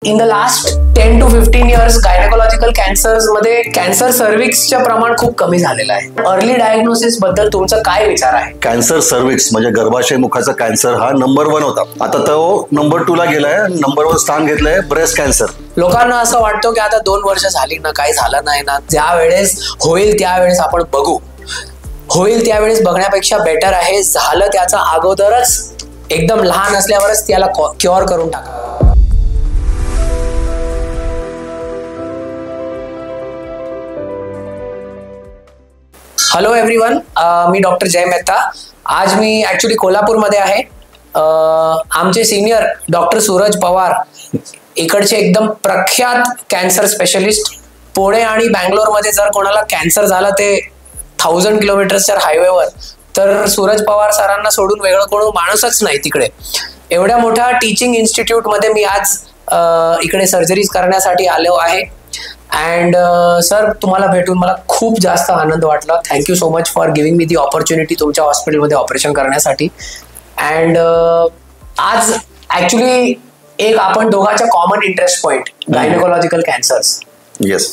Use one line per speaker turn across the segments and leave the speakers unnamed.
In the last 10 to 15 years gynaecological cancers मध्ये cancer सर्व्हिक्सचं प्रमाण खूप कमी झालेलं आहे. अर्ली डायग्नोसिस बद्दल तुमचा काय विचार आहे?
कॅन्सर सर्व्हिक्स म्हणजे गर्भाशय मुखाचा कॅन्सर हा नंबर 1 होता. आता तो नंबर 2 ला गेलाय. नंबर 1 स्थान घेतलंय ब्रेस्ट कॅन्सर.
लोकांना असं वाटतं की आता 2 वर्ष झाली ना, काही झालं नाही ना, ज्या वेळेस होईल त्यावेळेस आपण बघू. होईल त्यावेळेस बघण्यापेक्षा बेटर आहे झालं त्याचा अगोदरच एकदम लहान असल्यावरच त्याला क्युअर करून टाका. हॅलो एव्हरीवन, मी डॉक्टर जय मेहता. आज मी ऍक्च्युली कोल्हापूरमध्ये आहे. आमचे सिनियर डॉक्टर सूरज पवार इकडचे एकदम प्रख्यात कॅन्सर स्पेशलिस्ट. पुणे आणि बँगलोरमध्ये जर कोणाला कॅन्सर झालं ते 1000 किलोमीटरच्या हायवेवर, तर सूरज पवार सरांना सोडून वेगळं कोण माणूसच नाही तिकडे. एवढ्या मोठ्या टीचिंग इन्स्टिट्यूटमध्ये मी आज इकडे सर्जरीज करण्यासाठी आलो आहे. अँड सर, तुम्हाला भेटून मला खूप जास्त आनंद वाटला. Thank you so much for giving me the opportunity तुमच्या हॉस्पिटलमध्ये ऑपरेशन करण्यासाठी. अँड आज ऍक्च्युली एक आपण दोघांच्या common interest point gynaecological cancers.
Yes.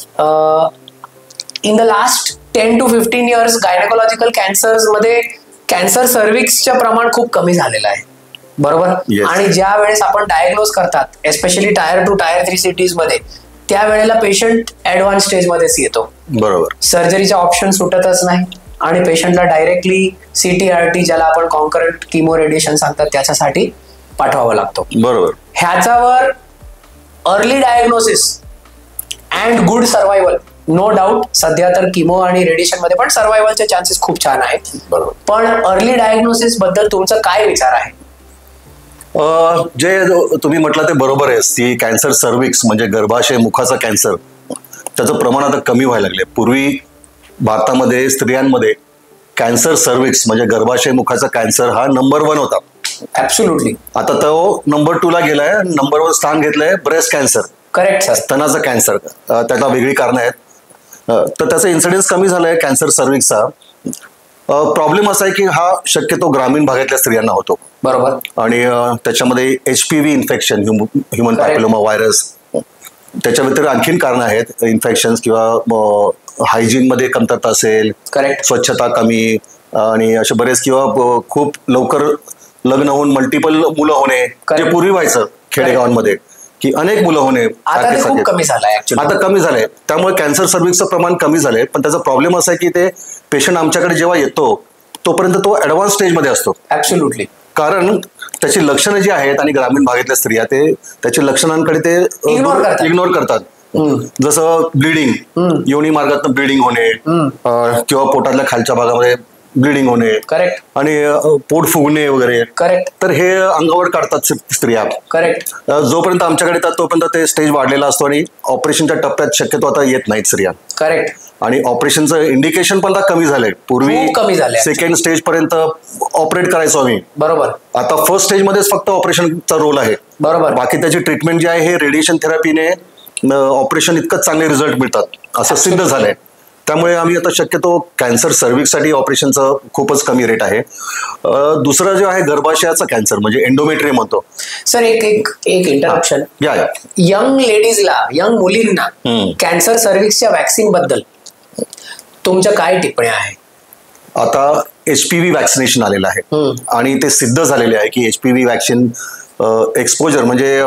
In the last 10 to 15 years gynaecological cancers मध्ये कॅन्सर सर्व्हिक्सचं प्रमाण खूप कमी झालेलं आहे, बरोबर? आणि ज्या वेळेस आपण डायग्नोज करतात, एस्पेशली टायर 2 टायर 3 सिटीज मध्ये, त्यावेळेला पेशंट ऍडव्हान्स स्टेज मध्येच येतो,
बरोबर.
सर्जरीचा ऑप्शन सुटतच नाही आणि पेशंटला डायरेक्टली CTRT, ज्याला आपण कॉन्करंट किमो रेडिएशन सांगतात, त्याच्यासाठी पाठवावं लागतो,
बरोबर.
ह्याच्यावर early diagnosis and good survival, no doubt. सध्या तर किमो आणि रेडिएशन मध्ये पण सर्व्हायवलचे चान्सेस खूप छान आहेत, बरोबर. पण अर्ली डायग्नोसिस बद्दल तुमचा काय विचार आहे?
जे तुम्ही म्हटलं ते बरोबर आहे. ती कॅन्सर सर्व्हिक्स म्हणजे गर्भाशय मुखाचा कॅन्सर, त्याचं प्रमाण आता कमी व्हायला लागले. पूर्वी भारतामध्ये स्त्रियांमध्ये कॅन्सर सर्व्हिक्स म्हणजे गर्भाशय मुखाचा कॅन्सर हा नंबर 1 होता.
ऍब्सोल्युटली.
आता तो नंबर 2 ला गेलाय. नंबर 1 स्थान घेतलंय ब्रेस्ट कॅन्सर.
Correct sir.
स्तनाचा कॅन्सर. त्याला वेगळी कारणं आहेत. तर त्याचा इन्सिडेन्स कमी झालाय कॅन्सर सर्व्हिक्सचा. प्रॉब्लेम असा आहे की हा शक्यतो ग्रामीण भागातल्या स्त्रियांना होतो,
बरोबर.
आणि त्याच्यामध्ये HPV infection, human papilloma virus, त्याच्या व्यतिरिक्त आणखीन कारणं आहेत. इन्फेक्शन किंवा हायजीन मध्ये कमतरता असेल,
करेक्ट,
स्वच्छता कमी, आणि असे बरेच, किंवा खूप लवकर लग्न होऊन मल्टिपल मुलं होणे, जे पूर्वी व्हायचं खेडेगावांमध्ये की अनेक मुलं होणे,
आता खूप कमी झालंय.
आता कमी झालंय. त्यामुळे कॅन्सर सर्व्हिक्सचं प्रमाण कमी झालंय. पण त्याचा प्रॉब्लेम असा आहे की ते पेशंट आमच्याकडे जेव्हा येतो तोपर्यंत तो ऍडव्हान्स स्टेजमध्ये असतो.
ऍब्सोल्युटली.
कारण त्याची लक्षणं जी आहेत, आणि ग्रामीण भागातल्या स्त्रिया ते त्याच्या लक्षणांकडे ते इग्नोर करतात. जसं ब्लिडिंग, योनी मार्गातून ब्लिडिंग होणे, किंवा पोटातल्या खालच्या भागामध्ये ब्लिडिंग होणे,
करेक्ट,
आणि पोट फुगणे वगैरे,
करेक्ट.
तर हे अंगावर काढतात स्त्रिया.
करेक्ट.
जोपर्यंत आमच्याकडे येतात तोपर्यंत ते स्टेज वाढलेला असतो, आणि ऑपरेशनच्या टप्प्यात शक्यतो आता येत नाहीत स्त्रिया.
करेक्ट.
आणि ऑपरेशनचं इंडिकेशन पण आता कमी झालंय. पूर्वी
कमी झालंय.
सेकंड स्टेज पर्यंत ऑपरेट करायचो आम्ही,
बरोबर.
आता फर्स्ट स्टेज मध्येच फक्त ऑपरेशनचा रोल आहे,
बरोबर.
बाकी त्याची ट्रीटमेंट जी आहे हे रेडिएशन थेरपीने ऑपरेशन इतकंच चांगले रिझल्ट मिळतात असं सिद्ध झालंय. त्यामुळे आम्ही आता शक्यतो कॅन्सर सर्व्हिक्ससाठी ऑपरेशनचं खूपच कमी रेट आहे. दुसरं जे आहे गर्भाशयाचा कॅन्सर म्हणजे एंडोमेट्रियम म्हणतो.
सर, एक इंटरप्शन. यंग लेडीजला, यंग मुलींना कॅन्सर सर्व्हिक्सच्या वॅक्सिन बद्दल तुमच्या काय टिप्पण्या आहे?
आता HPV वॅक्सिनेशन आलेलं आहे, आणि ते सिद्ध झालेले आहे की HPV वॅक्सिन एक्सपोजर म्हणजे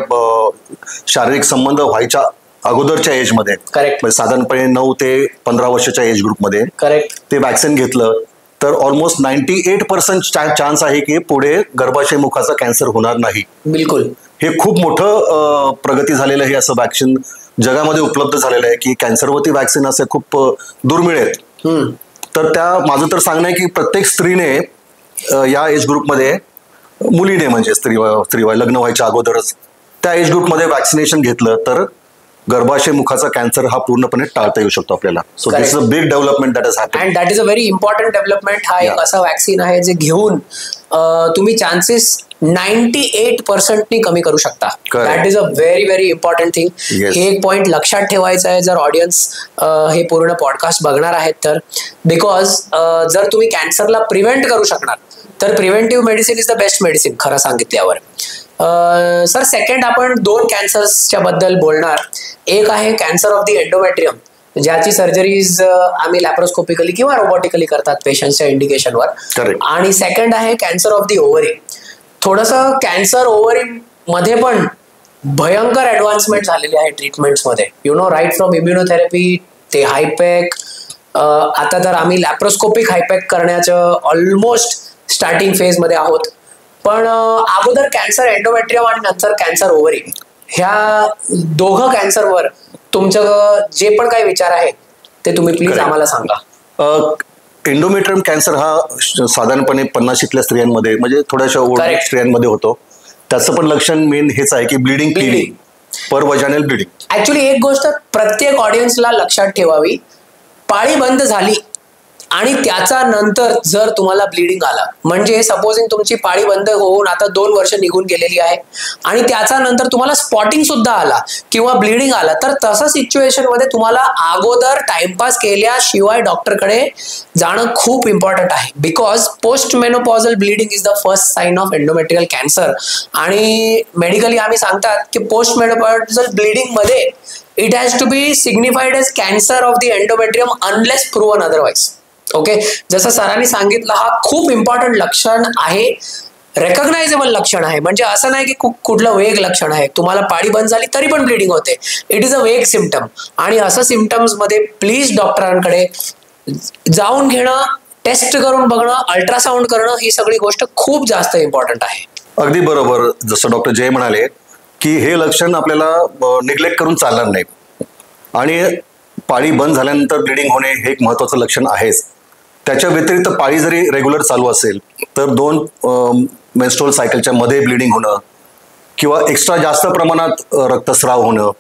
शारीरिक संबंध व्हायच्या अगोदरच्या एजमध्ये,
करेक्ट,
साधारणपणे 9 ते 15 वर्षाच्या एज ग्रुपमध्ये, करेक्ट, ते वॅक्सिन घेतलं तर ऑलमोस्ट 98% चान्स आहे की पुढे गर्भाशय मुखाचा कॅन्सर होणार नाही. बिलकुल. हे खूप मोठं प्रगती झालेलं आहे. असं वॅक्सिन जगामध्ये उपलब्ध झालेलं आहे की कॅन्सरवरती वॅक्सिन असे खूप दुर्मिळ आहेत. तर माझं तर सांगणं आहे की प्रत्येक स्त्रीने या एज ग्रुपमध्ये, मुलीने म्हणजे स्त्री लग्न व्हायच्या अगोदरच त्या एज ग्रुपमध्ये वॅक्सिनेशन घेतलं तर गर्भाशय मुखाचा कॅन्सर हा पूर्णपणे टाळता येऊ शकतो आपल्याला. So this is a big development that has happened,
and that is a very important development. हा एक असा वॅक्सिन आहे जे घेऊन तुम्ही चान्सेस 98% कमी करू शकता. That is a very very important thing. हे एक पॉइंट लक्षात ठेवायचं आहे जर ऑडियन्स हे पूर्ण पॉडकास्ट बघणार आहेत तर. बिकॉज जर तुम्ही कॅन्सरला प्रिव्हेंट करू शकणार तर preventive medicine is the best medicine खरं सांगितल्यावर. सर सेकंड आपण 2 कॅन्सर्सच्या बद्दल बोलणार. एक आहे कॅन्सर ऑफ द एंडोमेट्रियम, ज्याची सर्जरीज आम्ही लॅप्रोस्कोपिकली किंवा रोबोटिकली करतात पेशंटच्या इंडिकेशनवर. आणि सेकंड आहे कॅन्सर ऑफ द ओव्हरी. थोडंसं कॅन्सर ओव्हरी मध्ये पण भयंकर ऍडव्हान्समेंट झालेली आहे ट्रीटमेंट्समध्ये. राईट फ्रॉम इम्युनोथेरपी ते हायपॅक, आता तर आम्ही लॅप्रोस्कोपिक हायपॅक करण्याचं ऑलमोस्ट स्टार्टिंग फेजमध्ये आहोत. पण अगोदर कॅन्सर एंडोमेट्रियम आणि नंतर कॅन्सर ओव्हरी, ह्या दोघं कॅन्सरवर तुमचं जे पण काही विचार आहे ते तुम्ही प्लीज आम्हाला सांगा.
एंडोमेट्रियम कॅन्सर हा साधारणपणे 50ल्या स्त्रियांमध्ये म्हणजे थोड्याशा ओल्ड स्त्रियांमध्ये होतो. त्याचं पण लक्षण मेन हेच आहे की ब्लिडिंग पर वजानल ब्लिडिंग.
ऍक्च्युली एक गोष्ट प्रत्येक ऑडियन्सला लक्षात ठेवावी, पाळी बंद झाली आणि त्याचा नंतर जर तुम्हाला ब्लिडिंग आला, म्हणजे सपोजिंग तुमची पाळी बंद होऊन आता 2 वर्ष निघून गेलेली आहे आणि त्याचा नंतर तुम्हाला स्पॉटिंग सुद्धा आला किंवा ब्लिडिंग आला, तर तसं सिच्युएशन मध्ये तुम्हाला अगोदर टाइमपास केल्याशिवाय डॉक्टरकडे जाणं खूप इम्पॉर्टंट आहे. Because post menopausal bleeding is the first sign of endometrial cancer. आणि मेडिकली आम्ही सांगतात की पोस्ट मेनोपॉझल ब्लिडिंग मध्ये it has to be signified as cancer of the endometrium unless proven otherwise. Okay, जसं सरांनी सांगितलं, हा खूप इम्पॉर्टंट लक्षण आहे, रेकग्नायझेबल लक्षण आहे. म्हणजे असं नाही की कुठलं वेग लक्षण आहे, तुम्हाला पाळी बंद झाली तरी पण ब्लिडिंग होते, इट इज अ वेग सिम्पटम. आणि असं सिम्पटम्स मध्ये प्लीज डॉक्टरांकडे जाऊन घेणं, टेस्ट करून बघणं, अल्ट्रासाऊंड करणं, ही सगळी गोष्ट खूप जास्त इम्पॉर्टंट आहे.
अगदी बरोबर. जसं डॉक्टर जय म्हणाले की हे लक्षण आपल्याला निग्लेक्ट करून चालणार नाही. आणि पाळी बंद झाल्यानंतर ब्लिडिंग होणे हे एक महत्वाचं लक्षण आहेच. त्याच्या व्यतिरिक्त पाळी जरी रेग्युलर चालू असेल तर 2 मेन्स्ट्रुअल सायकलच्या मध्ये ब्लिडिंग होणं किंवा एक्स्ट्रा जास्त प्रमाणात रक्तस्राव होणं,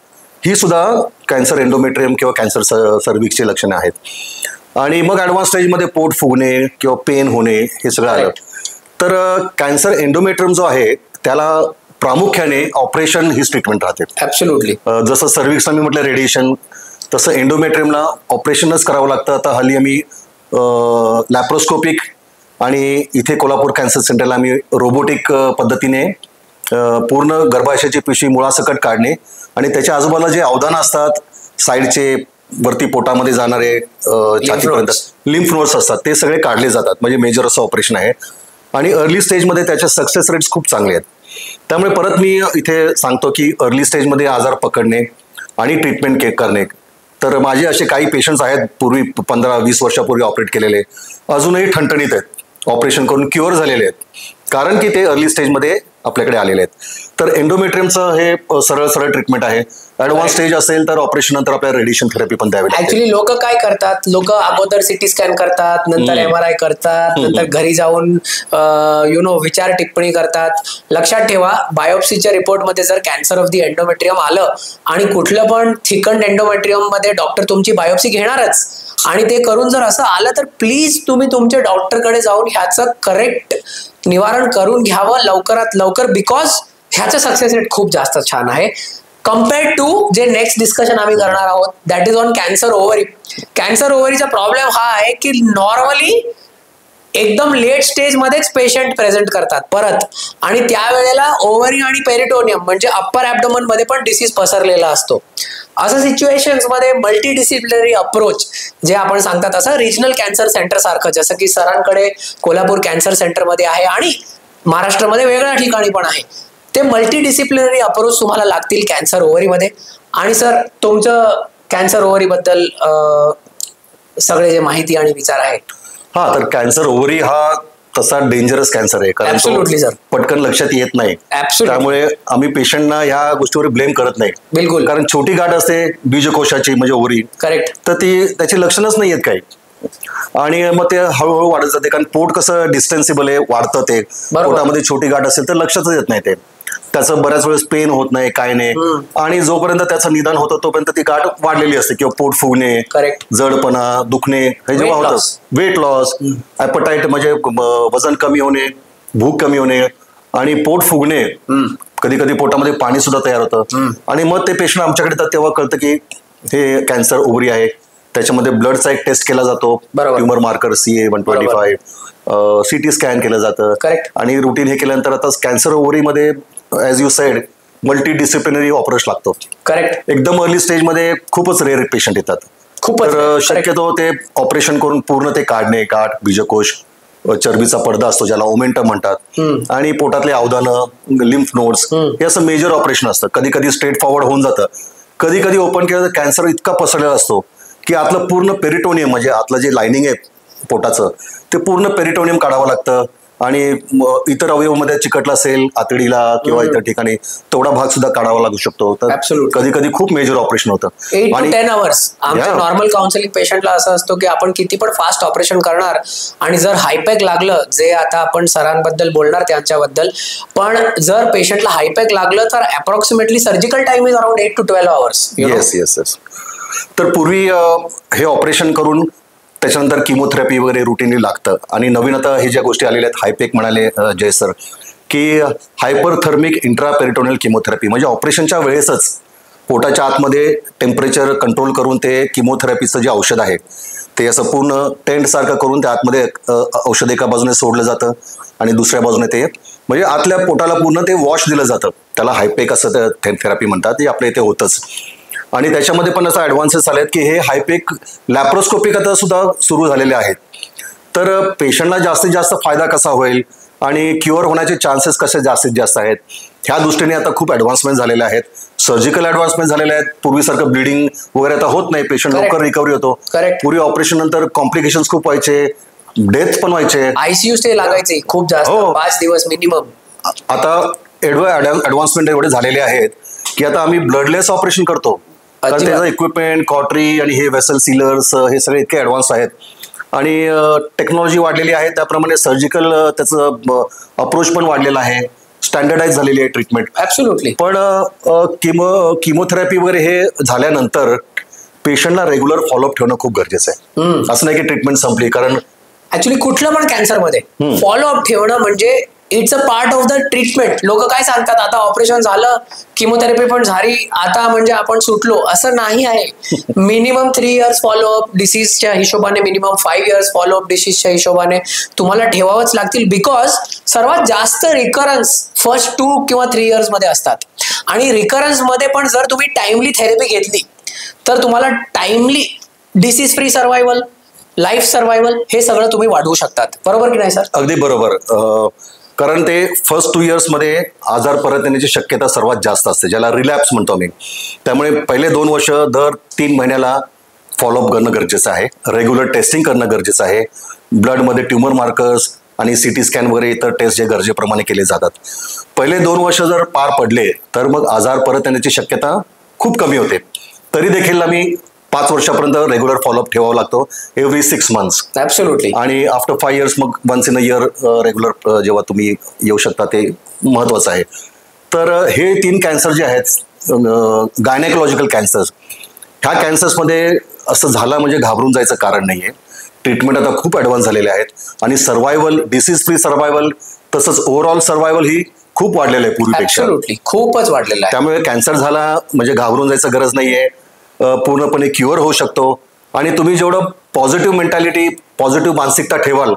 ही सुद्धा कॅन्सर एंडोमेट्रियम किंवा कॅन्सर सर्व्हिक्सची लक्षणे आहेत. आणि मग ॲडव्हान्स स्टेजमध्ये पोट फुगणे किंवा पेन होणे हे सगळं आलं. तर कॅन्सर एंडोमेट्रियम जो आहे त्याला प्रामुख्याने ऑपरेशन हीच ट्रीटमेंट राहते.
ॲब्सोल्युटली.
जसं सर्व्हिक्सला मी म्हटलं रेडिएशन, तसं एंडोमेट्रियमला ऑपरेशनच करावं लागतं. आता हल्ली आम्ही लॅप्रोस्कोपिक आणि इथे कोल्हापूर कॅन्सर सेंटरला आम्ही रोबोटिक पद्धतीने पूर्ण गर्भाशयाची पिशवी मुळासकट काढणे आणि त्याच्या आजूबाजूला जे अवदानं असतात साईडचे वरती पोटामध्ये जाणारे छातीपर्यंत लिम्फ नोड्स असतात ते सगळे काढले जातात. म्हणजे मेजर असं ऑपरेशन आहे आणि अर्ली स्टेजमध्ये त्याचे सक्सेस रेट्स खूप चांगले आहेत. त्यामुळे परत मी इथे सांगतो की अर्ली स्टेजमध्ये आजार पकडणे आणि ट्रीटमेंट करणे. तर माझे असे काही पेशंट्स आहेत पूर्वी 15-20 वर्षापूर्वी ऑपरेट केलेले, अजूनही ठणठणीत आहेत, ऑपरेशन करून क्युअर झालेले आहेत, कारण की ते अर्ली स्टेजमध्ये आपल्याकडे आलेले आहेत. तर एंडोमेट्रियमचं हे सरळ ट्रीटमेंट आहे. ॲडव्हान्स स्टेज असेल तर ऑपरेशन नंतर आपल्याला रेडिएशन थेरपी पण द्यावी लागते.
ऍक्च्युली लोक काय करतात, लोक अगोदर सिटी स्कॅन करतात, नंतर MRI करतात, नंतर घरी जाऊन विचार टिप्पणी करतात. लक्षात ठेवा, बायोप्सीच्या रिपोर्टमध्ये जर कॅन्सर ऑफ द एंडोमेट्रियम आलं आणि कुठलं पण थिकंड एंडोमेट्रियम मध्ये डॉक्टर तुमची बायोप्सी घेणारच, आणि ते करून जर असं आलं तर प्लीज तुम्ही तुमच्या डॉक्टरकडे जाऊन ह्याचं करेक्ट निवारण करून घ्यावं लवकरात लवकर. बिकॉज ह्याचं सक्सेस रेट खूप जास्त छान आहे कम्पेअर्ड टू जे नेक्स्ट डिस्कशन आम्ही करणार आहोत, that is on cancer ovary. Cancer ओव्हरीचा प्रॉब्लेम हा आहे की नॉर्मली एकदम लेट स्टेज मध्येच पेशंट प्रेझेंट करतात परत, आणि त्यावेळेला ओव्हरी आणि पेरिटोनियम म्हणजे अप्पर ॲब्डोमन मध्ये पण डिसीज पसरलेला असतो. असं सिच्युएशन्स मध्ये मल्टीडिसिप्लिनरी अप्रोच जे आपण सांगतात, असं रिजनल कॅन्सर सेंटर सारखं, जसं की सरांकडे कोल्हापूर कॅन्सर सेंटरमध्ये आहे आणि महाराष्ट्रामध्ये वेगळ्या ठिकाणी पण आहे, ते मल्टीडिसिप्लिनरी अप्रोच तुम्हाला लागतील कॅन्सर ओव्हरीमध्ये. आणि सर तुमचं कॅन्सर ओव्हरी बद्दल सगळे जे माहिती आणि विचार आहेत.
हा, तर कॅन्सर ओव्हरी हा तसा डेंजरस कॅन्सर आहे, कारण पटकन लक्षात येत नाही. त्यामुळे आम्ही पेशंटना ह्या गोष्टीवर ब्लेम करत नाही.
बिलकुल.
कारण छोटी गाठ असते बीजकोशाची म्हणजे ओव्हरी,
करेक्ट,
तर ती त्याची लक्षणच नाही आहेत काही, आणि मग ते हळूहळू वाढत जाते. कारण पोट कसं डिस्टेन्सिबल आहे, वाढतं ते. पोटामध्ये छोटी गाठ असेल तर लक्षातच येत नाही ते, त्याचं बऱ्याच वेळेस पेन होत नाही, काय नाही, आणि जोपर्यंत त्याचं निदान होतं तोपर्यंत ती गाठ वाढलेली असते. किंवा पोट फुगणे, जडपणा, दुखणे हे जेव्हा होतं, वेट लॉस, ॲपटाईट म्हणजे वजन कमी होणे, भूक कमी होणे आणि पोट फुगणे, कधी कधी पोटामध्ये पाणी सुद्धा तयार होतं, आणि मग ते पेशंट आमच्याकडे येतात तेव्हा कळतं की हे कॅन्सर ओव्हरी आहे. त्याच्यामध्ये ब्लडचा एक टेस्ट केला जातो, tumour marker CA-125, CT scan केलं जातं, आणि रुटीन हे केल्यानंतर आता कॅन्सर ओव्हरीमध्ये as you said multi disciplinary operation लागतो.
करेक्ट.
एकदम अर्ली स्टेजमध्ये खूपच रेअर पेशंट येतात. तर शक्यतो ते ऑपरेशन करून पूर्ण ते काढणे, गाठ, बीजकोश, चरबीचा पडदा असतो ज्याला ओमेंटम म्हणतात, आणि पोटातले अवदानं, लिम्फ नोड्स, हे असं मेजर ऑपरेशन असतं. कधी कधी स्ट्रेट फॉरवर्ड होऊन जातं. कधी कधी ओपन केलं तर कॅन्सर इतका पसरलेला असतो की आतलं पूर्ण पेरिटोनियम, म्हणजे आतलं जे लायनिंग आहे पोटाचं, ते पूर्ण पेरिटोनियम काढावं लागतं. आणि इतर अवयवामध्ये चिकटला असेल आतडीला किंवा इतर ठिकाणी तेवढा भाग सुद्धा काढावा लागू शकतो. तर कधी कधी खूप मेजर ऑपरेशन होतं.
8 to 10 hours. आमच्या नॉर्मल काउन्सिलिंग पेशंटला असं असतो की आपण किती पण फास्ट ऑपरेशन करणार, आणि जर हायपॅक लागलं, जे आता आपण सरांबद्दल बोलणार त्यांच्याबद्दल, पण जर पेशंटला हायपॅक लागलं तर approximately surgical time is around 8 to 12 hours.
Yes yes yes. तर पूर्वी हे ऑपरेशन करून त्याच्यानंतर किमोथेरपी वगैरे रुटीनली लागतं. आणि नवीन आता हे ज्या गोष्टी आलेल्या आहेत, हायपेक म्हणाले जय सर, की हायपरथर्मिक इंट्रापेरिटोनियल किमोथेरपी, म्हणजे ऑपरेशनच्या वेळेसच पोटाच्या आतमध्ये टेम्परेचर कंट्रोल करून ते किमोथेरपीचं जे औषध आहे ते असं पूर्ण टेंटसारखं करून त्या आतमध्ये औषध एका बाजूने सोडलं जातं आणि दुसऱ्या बाजूने ते, म्हणजे आतल्या पोटाला पूर्ण ते वॉश दिलं जातं. त्याला हायपेक असं थेरपी म्हणतात. ते आपल्या इथे होतंच. आणि त्याच्यामध्ये पण असं ॲडव्हान्सेस आले आहेत की हे हायपेक लॅप्रोस्कोपिक आता सुद्धा सुरू झालेले आहेत. तर पेशंटला जास्तीत जास्त फायदा कसा होईल आणि क्युअर होण्याचे चान्सेस कसे जास्तीत जास्त आहेत, ह्या दृष्टीने आता खूप ॲडव्हान्समेंट झालेल्या आहेत. सर्जिकल ॲडव्हान्समेंट झालेले आहेत. पूर्वीसारखं ब्लिडिंग वगैरे आता होत नाही. पेशंट लवकर रिकव्हरी होतो. पूर्वी ऑपरेशन नंतर कॉम्प्लिकेशन्स खूप व्हायचे, डेथ पण व्हायचे,
आयसीयू स्टे लागायचे खूप जास्त, 5 दिवस मिनिमम.
आता ॲडव्हान्समेंट एवढे झालेले आहेत की आता आम्ही ब्लडलेस ऑपरेशन करतो. कारण त्याचं इक्विपमेंट, कॉटरी आणि हे वेसल सीलर्स, हे सगळे इतके ॲडव्हान्स आहेत आणि टेक्नॉलॉजी वाढलेली आहे. त्याप्रमाणे सर्जिकल त्याचं अप्रोच पण वाढलेला आहे, स्टँडर्डाइज झालेली आहे ट्रीटमेंट.
ऍब्सोल्युटली.
पण किमोथेरपी वगैरे हे झाल्यानंतर पेशंटला रेग्युलर फॉलोअप ठेवणं खूप गरजेचं आहे. असं नाही की ट्रीटमेंट संपली. कारण
ऍक्च्युली कुठलं पण कॅन्सरमध्ये फॉलोअप ठेवणं म्हणजे it's a part of the treatment. लोक काय सांगतात, आता ऑपरेशन झालं, किमोथेरपी पण झाली, आता म्हणजे आपण सुटलो, असं नाही आहे. मिनिमम 3 years फॉलोअप डिसीजच्या हिशोबाने, मिनिमम 5 years फॉलोअप डिसीजच्या हिशोबाने तुम्हाला ठेवावंच लागतील. बिकॉज सर्वात जास्त रिकरन्स फर्स्ट 2 किंवा 3 years मध्ये असतात. आणि रिकरन्स मध्ये पण जर तुम्ही टाइमली थेरपी घेतली तर तुम्हाला timely disease free survival, life survival हे सगळं तुम्ही वाढवू शकतात. बरोबर की नाही सर?
अगदी बरोबर. कारण ते फर्स्ट 2 years मध्ये आजार परत येण्याची शक्यता सर्वात जास्त असते, ज्याला रिलॅप्स म्हणतो मी. त्यामुळे पहिले 2 वर्ष दर 3 महिन्याला फॉलोअप करणं गरजेचं आहे. रेग्युलर टेस्टिंग करणं गरजेचं आहे. ब्लडमध्ये ट्युमर मार्कर्स आणि CT स्कॅन वगैरे इतर टेस्ट जे गरजेप्रमाणे केले जातात. पहिले 2 वर्ष जर पार पडले तर मग आजार परत येण्याची शक्यता खूप कमी होते. तरी देखील आम्ही 5 वर्षापर्यंत रेग्युलर फॉलोअप ठेवावा लागतो, एव्हरी 6 months.
ॲब्सोल्युटली.
आणि आफ्टर 5 years मग once in a year regular जेव्हा तुम्ही येऊ शकता ते महत्वाचं आहे. तर हे 3 कॅन्सर जे आहेत, गायनेकोलॉजिकल कॅन्सर्स, ह्या कॅन्सर्समध्ये असं झालं म्हणजे घाबरून जायचं कारण नाही आहे. ट्रीटमेंट आता खूप ॲडव्हान्स झालेले आहेत आणि सर्व्हायवल, डिसीज फ्री सर्व्हायवल, तसंच ओव्हरऑल सर्व्हायवल ही खूप वाढलेलं आहे पूर्वीपेक्षा.
खूपच वाढलेलं आहे.
त्यामुळे कॅन्सर झाला म्हणजे घाबरून जायचं गरज नाहीये. पूर्णपणे क्युअर होऊ शकतो. आणि तुम्ही जेवढं पॉझिटिव्ह मेंटॅलिटी, पॉझिटिव्ह मानसिकता ठेवाल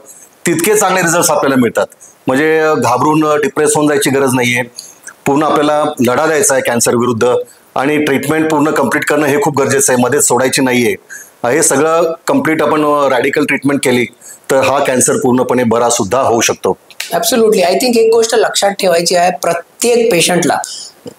तितके चांगले रिझल्ट्स आपल्याला मिळतात. म्हणजे घाबरून डिप्रेस होऊन जायची गरज नाहीये. पूर्ण आपल्याला लढा द्यायचा आहे कॅन्सर विरुद्ध आणि ट्रीटमेंट पूर्ण कम्प्लीट करणं हे खूप गरजेचं आहे. मध्येच सोडायची नाहीये. हे सगळं कम्प्लीट आपण रॅडिकल ट्रीटमेंट केली तर हा कॅन्सर पूर्णपणे बरा सुद्धा होऊ शकतो.
ॲब्सोल्युटली. आय थिंक एक गोष्ट लक्षात ठेवायची आहे, प्रत्येक पेशंटला,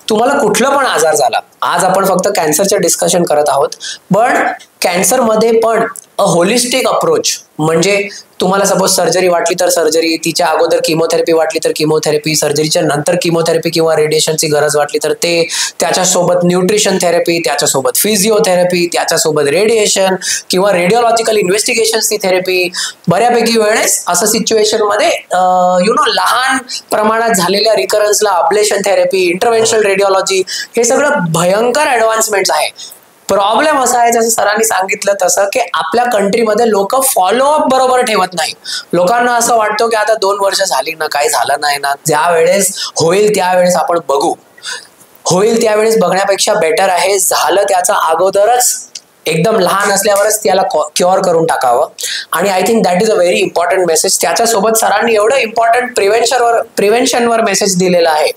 तुम्हाला कुठला पण आजार झाला, आज आपण फक्त कॅन्सरचं डिस्कशन करत आहोत, पण कॅन्सरमध्ये पण अ होलिस्टिक अप्रोच, म्हणजे तुम्हाला सपोज सर्जरी वाटली तर सर्जरी, तिच्या अगोदर किमोथेरपी वाटली तर किमोथेरपी, सर्जरीच्या नंतर किमोथेरपी किंवा रेडिएशनची गरज वाटली तर ते, त्याच्यासोबत न्यूट्रिशन थेरपी, त्याच्यासोबत फिजिओथेरपी, त्याच्यासोबत रेडिएशन किंवा रेडिओलॉजिकल इन्व्हेस्टिगेशनची थेरपी. बऱ्यापैकी वेळेस असं सिच्युएशनमध्ये लहान प्रमाणात झालेल्या रिकरन्सला अब्लेशन थेरपी, इंटरव्हेन्शनल रेडिओलॉजी, हे सगळं भयंकर ॲडव्हान्समेंट्स आहे. प्रॉब्लेम असा आहे, जसं सरांनी सांगितलं तसं, की आपल्या कंट्रीमध्ये लोक फॉलोअप बरोबर ठेवत नाही. लोकांना असं वाटतं की आता 2 वर्ष झाली ना, काही झालं नाही ना, ज्या वेळेस होईल त्यावेळेस आपण बघू. होईल त्यावेळेस बघण्यापेक्षा बेटर आहे झालं त्याचा अगोदरच, एकदम लहान असल्यावरच त्याला क्युअर करून टाकावं. आणि I think that is a very important message. त्याच्यासोबत सरांनी एवढं इम्पॉर्टंट प्रिव्हेन्शनवर मेसेज दिलेला आहे.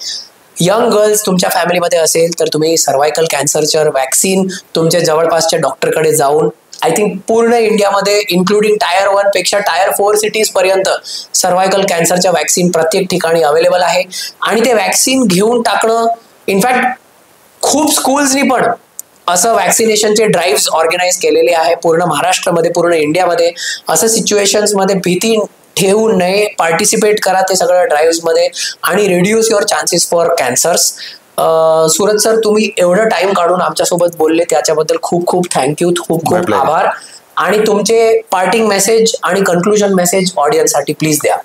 यंग गर्ल्स तुमच्या फॅमिलीमध्ये असेल तर तुम्ही सर्वायकल कॅन्सरचं वॅक्सिन तुमच्या जवळपासच्या डॉक्टरकडे जाऊन, आय थिंक पूर्ण इंडियामध्ये इन्क्लुडिंग टायर 1 पेक्षा टायर 4 सिटीज पर्यंत सर्वायकल कॅन्सरच्या वॅक्सिन प्रत्येक ठिकाणी अवेलेबल आहे. आणि ते वॅक्सिन घेऊन टाकणं, इनफॅक्ट खूप स्कूल्सनी पण असं वॅक्सिनेशनचे ड्राईव्ह ऑर्गनाईज केलेले आहे पूर्ण महाराष्ट्रामध्ये, पूर्ण इंडियामध्ये. असं सिच्युएशन्समध्ये भीती ठेवू नये, पार्टिसिपेट करा ते सगळं ड्राईव्हमध्ये आणि reduce your chances for cancers. Suraj sir, तुम्ही एवढं टाइम काढून आमच्यासोबत बोलले त्याच्याबद्दल खूप खूप थँक्यू, खूप खूप आभार. आणि तुमचे पार्टिंग मेसेज आणि कन्क्लुजन मेसेज ऑडियन्ससाठी प्लीज द्या.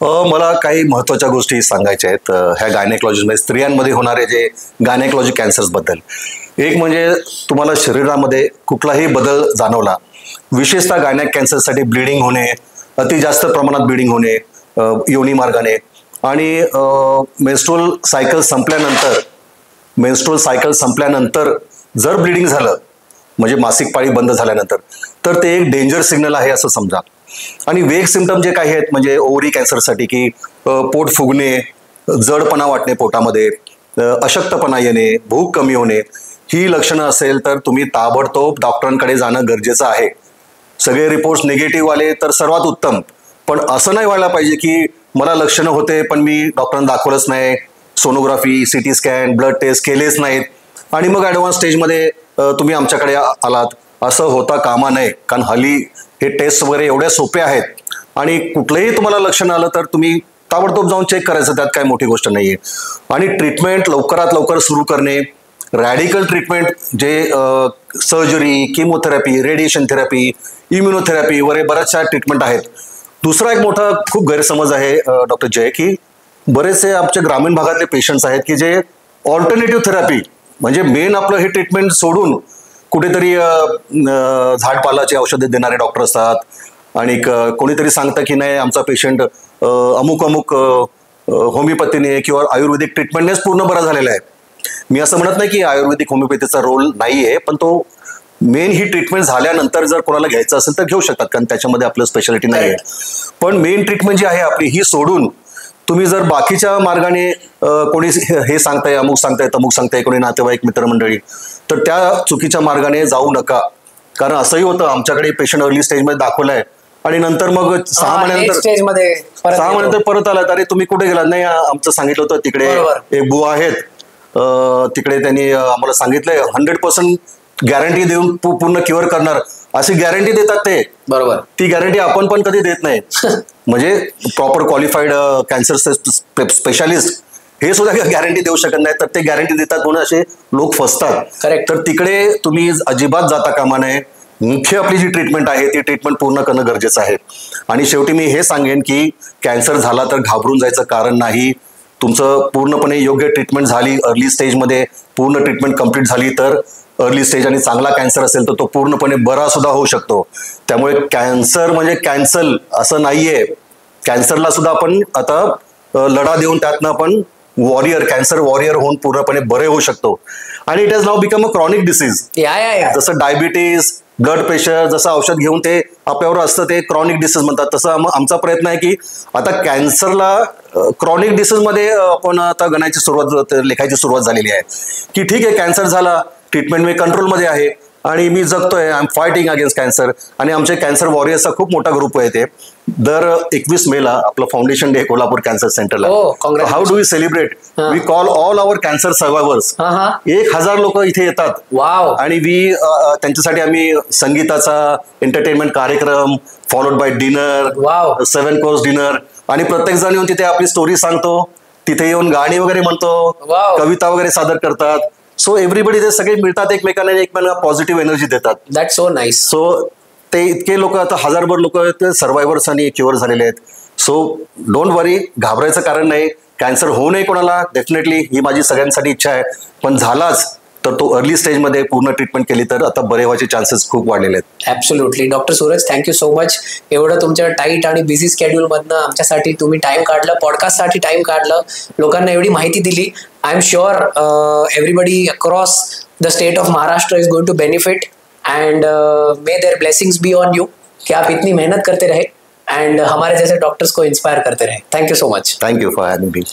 मला काही महत्वाच्या गोष्टी सांगायच्या आहेत ह्या गायनेकॉलॉजी, स्त्रियांमध्ये होणारे जे गायनेकॉलॉजी कॅन्सर्स बद्दल. एक म्हणजे तुम्हाला शरीरामध्ये कुठलाही बदल जाणवला, विशेषतः गायनेक कॅन्सरसाठी ब्लिडिंग होणे, अति जास्त प्रमाणात ब्लिडिंग होणे योनी मार्गाने, आणि मेन्स्ट्रुअल सायकल संपल्यानंतर जर ब्लिडिंग झालं म्हणजे मासिक पाळी बंद झाल्यानंतर, तर ते एक डेंजर सिग्नल आहे असं समजा. आणि वेग सिम्पटम जे काही आहेत म्हणजे ओव्हरी कॅन्सरसाठी की पोट फुगणे, जडपणा वाटणे पोटामध्ये, अशक्तपणा येणे, भूक कमी होणे, ही लक्षणं असेल तर तुम्ही ताबडतोब डॉक्टरांकडे जाणं गरजेचं आहे. सगळे रिपोर्ट्स निगेटिव्ह आले तर सर्वात उत्तम, पण असं नाही व्हायला पाहिजे की मला लक्षणं होते पण मी डॉक्टरांना दाखवलंच नाही, sonography, CT scan, blood test केलेच नाहीत आणि मग ॲडव्हान्स स्टेजमध्ये तुम्ही आमच्याकडे आलात. असं होता कामा नये, कारण हल्ली हे टेस्ट वगैरे एवढ्या सोप्या आहेत आणि कुठलंही तुम्हाला लक्षण आलं तर तुम्ही ताबडतोब जाऊन चेक करायचं, त्यात काही मोठी गोष्ट नाही आहे. आणि ट्रीटमेंट लवकरात लवकर सुरू करणे, रॅडिकल ट्रीटमेंट जे surgery, chemotherapy, radiation therapy, immunotherapy वगैरे बऱ्याचशा ट्रीटमेंट आहेत. दुसरा एक मोठा खूप गैरसमज आहे डॉक्टर जय, की बरेचसे आमच्या ग्रामीण भागातले पेशंट्स आहेत की जे ऑल्टरनेटिव्ह थेरपी म्हणजे मेन आपलं हे ट्रीटमेंट सोडून कुठेतरी झाडपालाची औषधे देणारे डॉक्टर असतात आणि कोणीतरी सांगतं की नाही आमचा पेशंट अमुक होमिओपॅथीने किंवा आयुर्वेदिक ट्रीटमेंटनेच पूर्ण बरा झालेला आहे. मी असं म्हणत नाही की आयुर्वेदिक होमिओपॅथीचा रोल नाही आहे, पण तो मेन ही ट्रीटमेंट झाल्यानंतर जर कोणाला घ्यायचं असेल तर घेऊ शकतात, कारण त्याच्यामध्ये आपलं स्पेशालिटी नाही आहे. पण मेन ट्रीटमेंट जी आहे आपली ही सोडून तुम्ही जर बाकीच्या मार्गाने कोणी हे सांगताय, अमुक सांगताय, तमुक सांगताय, कोणी नातेवाईक मित्रमंडळी, तर त्या चुकीच्या मार्गाने जाऊ नका. कारण असंही होतं, आमच्याकडे पेशंट अर्ली स्टेजमध्ये दाखवलाय आणि नंतर मग 6 महिन्यानंतर परत आलात, अरे तुम्ही कुठे गेलात? नाही आमचं सांगितलं होतं तिकडे एक बुवा आहेत, तिकडे त्यांनी आम्हाला सांगितलंय 100% गॅरंटी देऊन पूर्ण क्युअर करणार, अशी गॅरंटी देतात ते. बरोबर, ती गॅरंटी आपण पण कधी देत नाही. म्हणजे प्रॉपर क्वालिफाईड कॅन्सर स्पेशालिस्ट हे सुद्धा गॅरंटी देऊ शकत नाही, तर ते गॅरंटी देतात म्हणून असे लोक फसतात. करेक्ट. तर तिकडे तुम्ही अजिबात जाता कामा नये. मुख्य आपली जी ट्रीटमेंट आहे ती ट्रीटमेंट पूर्ण करणं गरजेचं आहे. आणि शेवटी मी हे सांगेन की कॅन्सर झाला तर घाबरून जायचं कारण नाही. तुमचं पूर्णपणे योग्य ट्रीटमेंट झाली, अर्ली स्टेजमध्ये पूर्ण ट्रीटमेंट कंप्लीट झाली तर अर्ली स्टेज आणि चांगला कॅन्सर असेल तर तो पूर्णपणे बरा सुद्धा होऊ शकतो. त्यामुळे कॅन्सर म्हणजे कॅन्सल असं नाहीये. कॅन्सरला सुद्धा आपण आता लढा देऊन त्यातनं आपण कॅन्सर वॉरियर होऊन पूर्णपणे बरे होऊ शकतो. आणि it has now become a chronic disease. जसं डायबिटीज, ब्लड प्रेशर, जसं औषध घेऊन ते आपल्यावर असतं ते क्रॉनिक डिसीज म्हणतात, तसं आमचा प्रयत्न आहे की आता कॅन्सरला क्रॉनिक डिसीजमध्ये आपण आता लिखायची सुरुवात झालेली आहे की ठीक आहे, कॅन्सर झाला, ट्रीटमेंट मी कंट्रोलमध्ये आहे आणि मी जगतोय, I am fighting against cancer. आणि आमचे कॅन्सर वॉरियर्सचा खूप मोठा ग्रुप आहे. ते दर 21 मेला आपलं फाउंडेशन डे कोल्हापूर कॅन्सर सेंटरला. How do we celebrate? We call all our cancer survivors. 1000 लोक इथे येतात आणि त्यांच्यासाठी आम्ही संगीताचा एंटरटेनमेंट कार्यक्रम followed by dinner, 7 course dinner, आणि प्रत्येक जण येऊन तिथे आपली स्टोरी सांगतो, तिथे येऊन गाणी वगैरे म्हणतो, कविता वगैरे सादर करतात. सो एव्हरीबडी ते सगळे मिळतात एकमेकांना, एकमेकांना पॉझिटिव्ह एनर्जी देतात. That's so nice. सो ते इतके लोक आता 1000 लोक सर्वायव्हर्स आणि क्युअर झालेले आहेत. सो डोंट वरी, घाबरायचं कारण नाही. कॅन्सर होऊ नये कोणाला, डेफिनेटली ही माझी सगळ्यांसाठी इच्छा आहे. पण झालाच तर तो अर्ली स्टेजमध्ये पूर्ण ट्रीटमेंट केली तर आता बरे व्हायचे चान्सेस खूप वाढलेले आहेत. Absolutely. Doctor Suraj, thank you so much. एवढं तुमच्या टाईट आणि बिझी स्केड्यूल मधनं आमच्यासाठी तुम्ही टाइम काढलं, पॉडकास्टसाठी टाइम काढलं, लोकांना एवढी माहिती दिली. I am sure everybody across the state of Maharashtra is going to benefit and may their blessings be on you कि आप इतनी मेहनत करते रहे एंड हमारे जैसे डॉक्टर्स को इंस्पायर करते रहे. Thank you so much. Thank you for having me.